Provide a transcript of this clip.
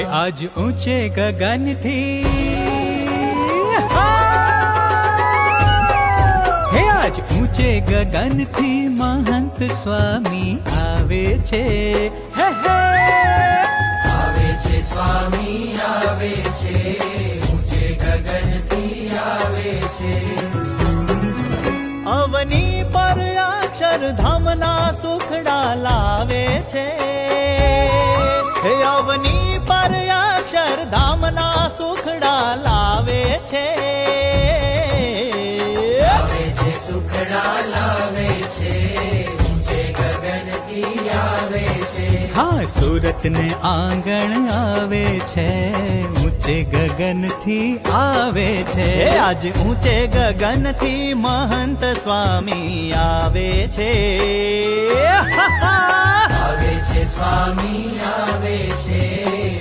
હે આજ ઊંચે ગગનથી હે આજ ઊંચે ગગનથી મહંત સ્વામી આવે છે હે હે આવે છે સ્વામી આવે છે ઊંચે ગગનથી આવે છે અવની પર અક્ષરધામના સુખડા લાવે છે હે અવની પર અક્ષરધામના સુખડા લાવે છે આવે છે સુખડા લાવે છે ઊંચે ગગનથી આવે છે હા સુરત ને આંગણ આવે છે ઊંચે ગગનથી આવે છે આજ ઊંચે ગગનથી મહંત સ્વામી આવે છે આવે છે સ્વામી આવે છે